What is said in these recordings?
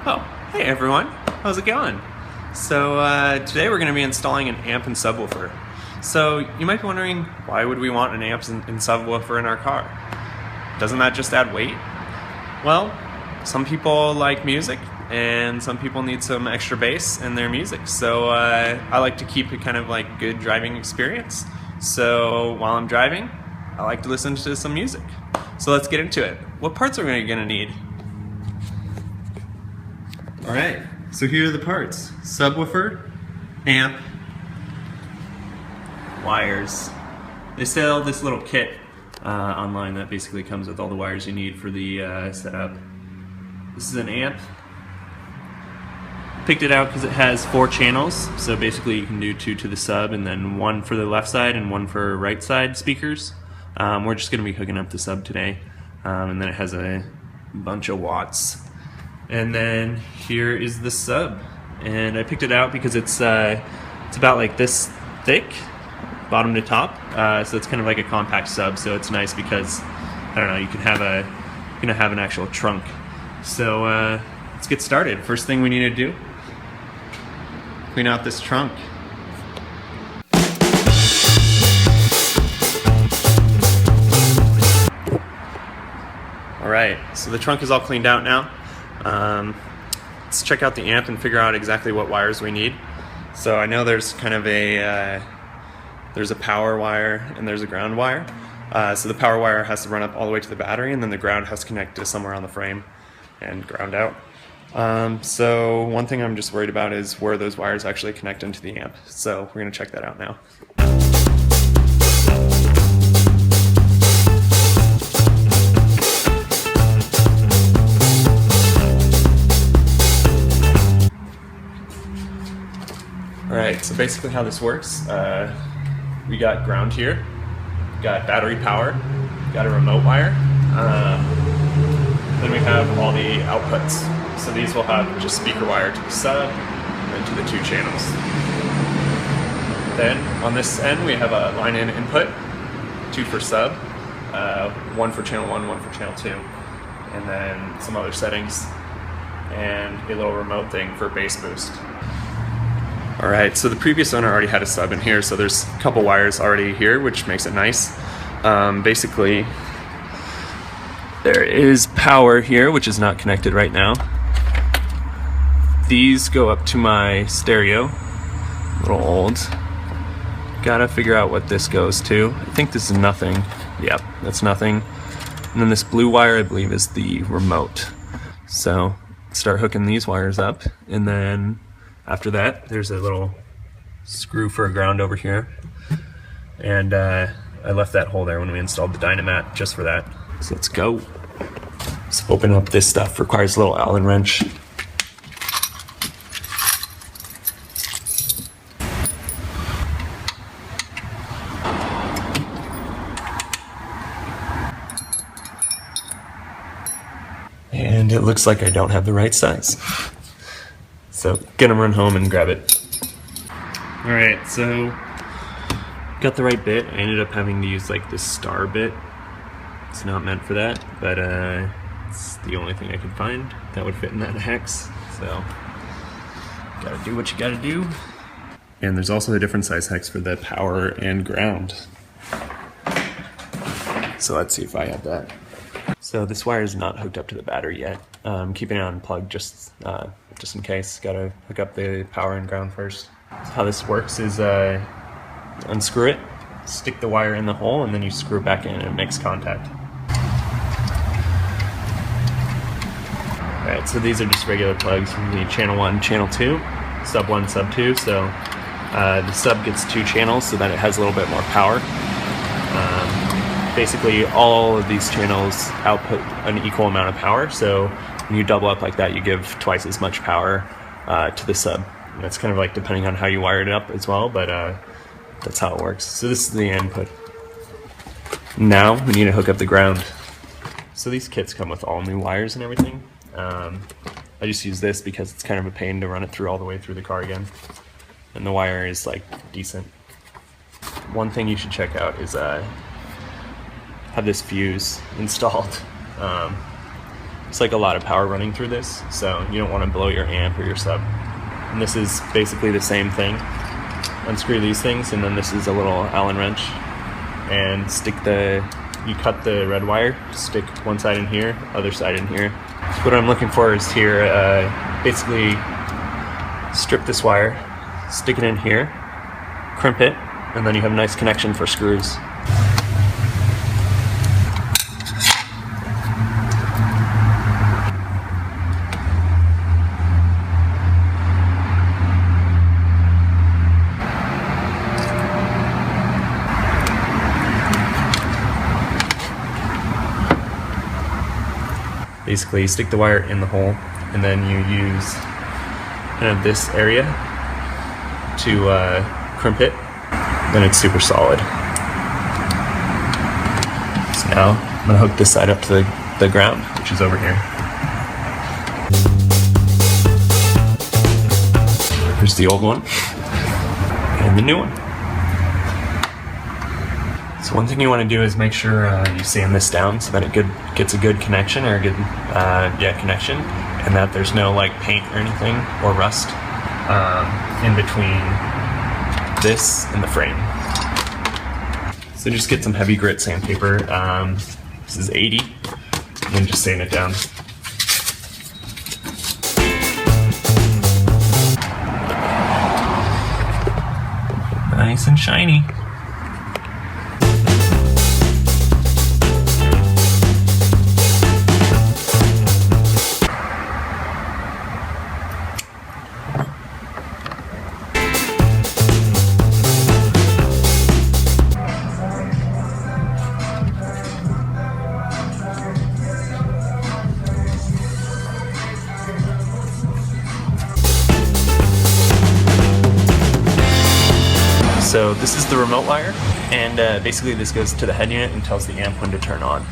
Oh, hey everyone, how's it going? So today we're going to be installing an amp and subwoofer. So you might be wondering, why would we want an amp and subwoofer in our car? Doesn't that just add weight? Well, some people like music and some people need some extra bass in their music. So I like to keep it kind of like good driving experience. So while I'm driving, I like to listen to some music. So let's get into it. What parts are we going to need? Alright, so here are the parts. Subwoofer, amp, wires. They sell this little kit online that basically comes with all the wires you need for the setup. This is an amp. Picked it out because it has 4 channels, so basically you can do 2 to the sub and then 1 for the left side and 1 for right side speakers. We're just going to be hooking up the sub today, and then it has a bunch of watts. And then here is the sub, and I picked it out because it's about like this thick, bottom to top. So it's kind of like a compact sub. So it's nice because I don't know, you can have an actual trunk. So let's get started. First thing we need to do: clean out this trunk. All right, so the trunk is all cleaned out now. Let's check out the amp and figure out exactly what wires we need. So I know there's kind of there's a power wire and there's a ground wire. So the power wire has to run up all the way to the battery, and then the ground has to connect to somewhere on the frame and ground out. So one thing I'm just worried about is where those wires actually connect into the amp. So we're going to check that out now. Alright, so basically how this works, we got ground here, got battery power, got a remote wire, then we have all the outputs. So these will have just speaker wire to the sub and to the 2 channels. Then on this end we have a line in input, 2 for sub, 1 for channel 1, 1 for channel 2, and then some other settings, and a little remote thing for bass boost. Alright, so the previous owner already had a sub in here, so there's a couple wires already here, which makes it nice. Basically, there is power here, which is not connected right now. These go up to my stereo. A little old. Gotta figure out what this goes to. I think this is nothing. Yep, that's nothing. And then this blue wire, I believe, is the remote. So, start hooking these wires up, and then after that, there's a little screw for a ground over here, and I left that hole there when we installed the Dynamat just for that. So let's go. Let's open up this stuff. Requires a little Allen wrench. And it looks like I don't have the right size. So, gonna run home and grab it. Alright, so got the right bit. I ended up having to use like this star bit. It's not meant for that, but it's the only thing I could find that would fit in that hex. So, gotta do what you gotta do. And there's also a different size hex for the power and ground. So let's see if I have that. So this wire is not hooked up to the battery yet. I'm keeping it unplugged just in case. Gotta hook up the power and ground first. So how this works is unscrew it, stick the wire in the hole, and then you screw it back in and it makes contact. Alright, so these are just regular plugs from the channel 1, channel 2, sub 1, sub 2. So the sub gets 2 channels so that it has a little bit more power. Basically all of these channels output an equal amount of power, so when you double up like that you give twice as much power to the sub. And that's kind of like depending on how you wire it up as well, but that's how it works. So this is the input. Now we need to hook up the ground. So these kits come with all new wires and everything. I just use this because it's kind of a pain to run it through all the way through the car again. And the wire is like decent. One thing you should check out is have this fuse installed. It's like a lot of power running through this, so you don't want to blow your amp or your sub. And this is basically the same thing. Unscrew these things, and then this is a little Allen wrench, and you cut the red wire, stick one side in here, other side in here. So what I'm looking for is here, basically strip this wire, stick it in here, crimp it, and then you have a nice connection for screws. Basically, you stick the wire in the hole, and then you use kind of this area to crimp it. Then it's super solid. So now I'm going to hook this side up to the ground, which is over here. Here's the old one and the new one. So one thing you want to do is make sure you sand this down so that it gets a good connection, or a good connection, and that there's no like paint or anything or rust in between this and the frame. So just get some heavy grit sandpaper. This is 80, and then just sand it down. Nice and shiny. So this is the remote wire, and basically this goes to the head unit and tells the amp when to turn on.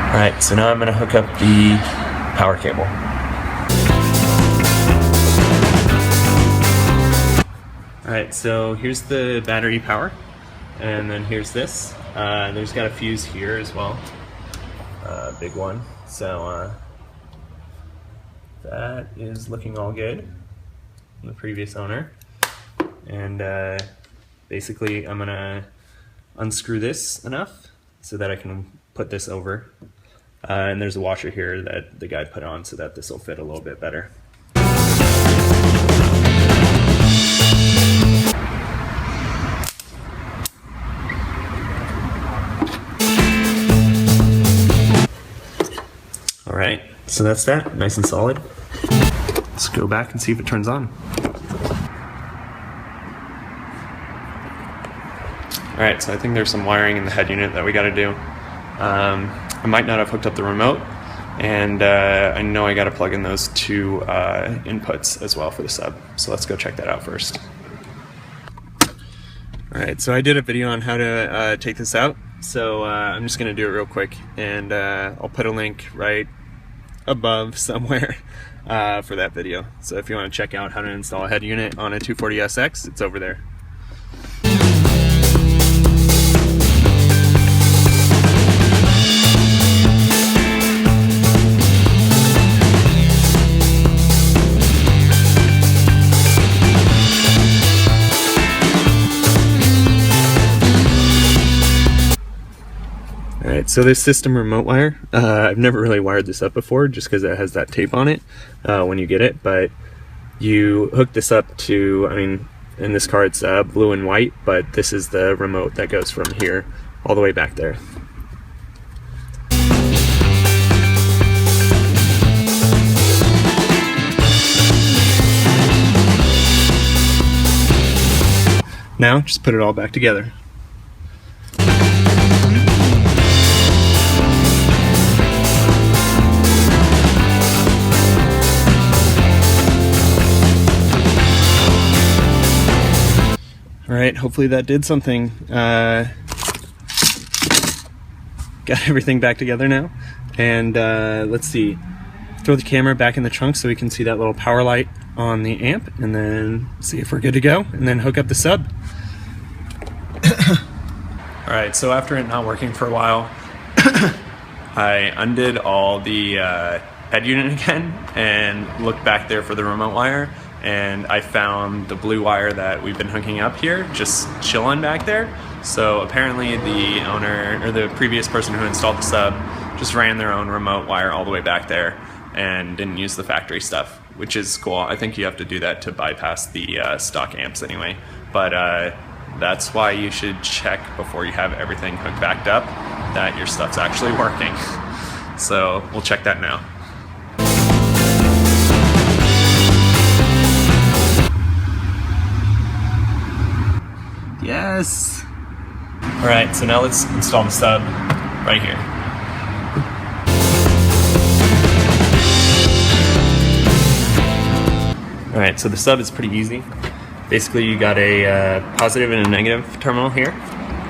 Alright, so now I'm going to hook up the power cable. Alright, so here's the battery power, and then here's this. There's got a fuse here as well, big one. So that is looking all good from the previous owner. And basically I'm gonna unscrew this enough so that I can put this over. And there's a washer here that the guy put on so that this will fit a little bit better. Alright, so that's that, nice and solid. Let's go back and see if it turns on. Alright, so I think there's some wiring in the head unit that we gotta do. I might not have hooked up the remote, and I know I gotta plug in those two inputs as well for the sub. So let's go check that out first. Alright, so I did a video on how to take this out, so I'm just gonna do it real quick, and I'll put a link right above somewhere for that video. So if you want to check out how to install a head unit on a 240SX, it's over there. Alright, so this system remote wire, I've never really wired this up before just because it has that tape on it when you get it, but you hook this up to, I mean, in this car it's blue and white, but this is the remote that goes from here all the way back there. Now, just put it all back together. Alright, hopefully that did something. Got everything back together now, And let's see, throw the camera back in the trunk so we can see that little power light on the amp, and then see if we're good to go, and then hook up the sub. Alright, so after it not working for a while, I undid all the head unit again and looked back there for the remote wire, and I found the blue wire that we've been hooking up here just chilling back there. So apparently the owner, or the previous person who installed the sub, just ran their own remote wire all the way back there and didn't use the factory stuff, which is cool. I think you have to do that to bypass the stock amps anyway, but that's why you should check before you have everything hooked back up that your stuff's actually working. So we'll check that now. Yes! Alright, so now let's install the sub right here. Alright, so the sub is pretty easy. Basically you got a positive and a negative terminal here,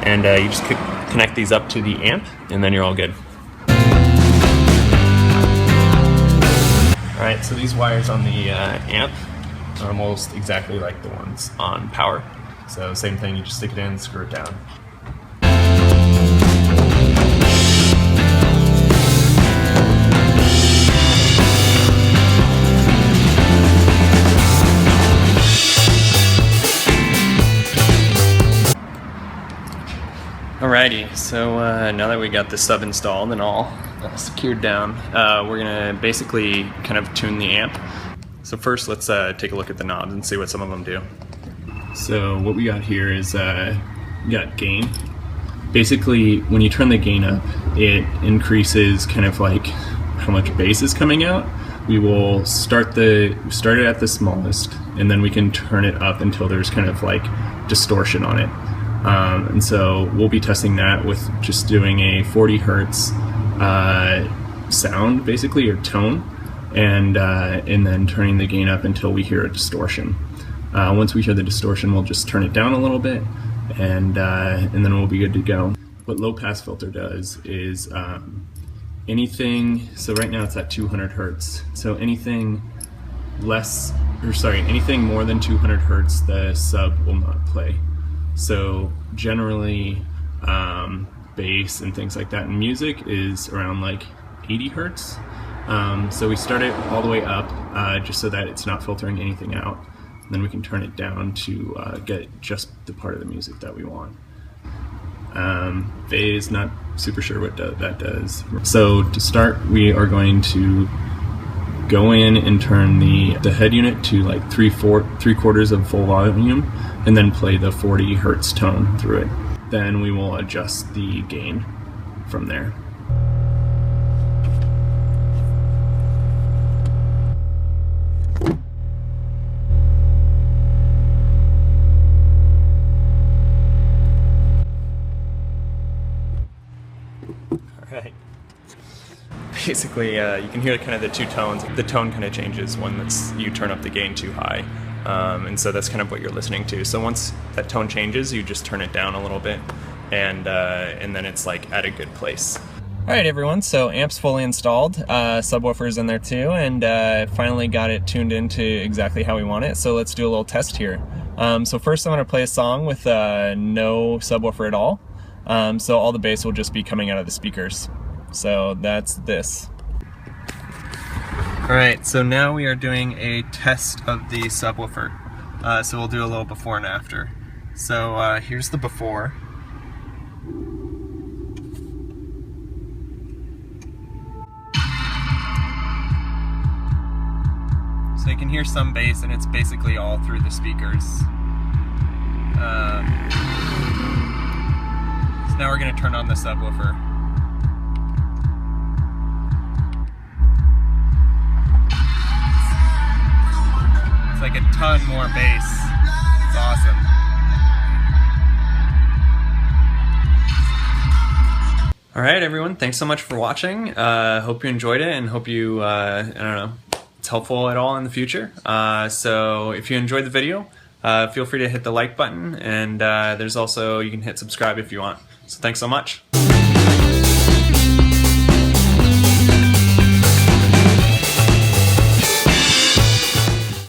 and you just connect these up to the amp, and then you're all good. Alright, so these wires on the amp are almost exactly like the ones on power. So same thing, you just stick it in, screw it down. Alrighty, so now that we got the sub installed and all secured down, we're gonna basically kind of tune the amp. So first let's take a look at the knobs and see what some of them do. So what we got here is we got gain. Basically when you turn the gain up, it increases kind of like how much bass is coming out. We will start it at the smallest, and then we can turn it up until there's kind of like distortion on it. And so we'll be testing that with just doing a 40 hertz sound, basically, or tone, and then turning the gain up until we hear a distortion. Once we hear the distortion, we'll just turn it down a little bit, and then we'll be good to go. What low pass filter does is anything. So right now it's at 200 hertz. So anything anything more than 200 hertz, the sub will not play. So generally, bass and things like that in music is around like 80 hertz. So we start it all the way up just so that it's not filtering anything out. And then we can turn it down to get just the part of the music that we want. Phase, not super sure what that does. So to start, we are going to go in and turn the head unit to like 3/4 of full volume, and then play the 40 hertz tone through it. Then we will adjust the gain from there. Alright. Basically, you can hear kind of the two tones. The tone kind of changes when you turn up the gain too high. And so that's kind of what you're listening to. So once that tone changes, you just turn it down a little bit, and then it's like at a good place. Alright everyone, so amp's fully installed, subwoofer's in there too, and finally got it tuned into exactly how we want it. So let's do a little test here. So first I'm going to play a song with no subwoofer at all. So all the bass will just be coming out of the speakers. So that's this. Alright, so now we are doing a test of the subwoofer. So we'll do a little before and after. So here's the before. So you can hear some bass, and it's basically all through the speakers. So now we're going to turn on the subwoofer. It's like a ton more bass. It's awesome. Alright everyone, thanks so much for watching. Hope you enjoyed it, and hope you, I don't know, it's helpful at all in the future. So if you enjoyed the video, feel free to hit the like button, and there's also, you can hit subscribe if you want. So thanks so much.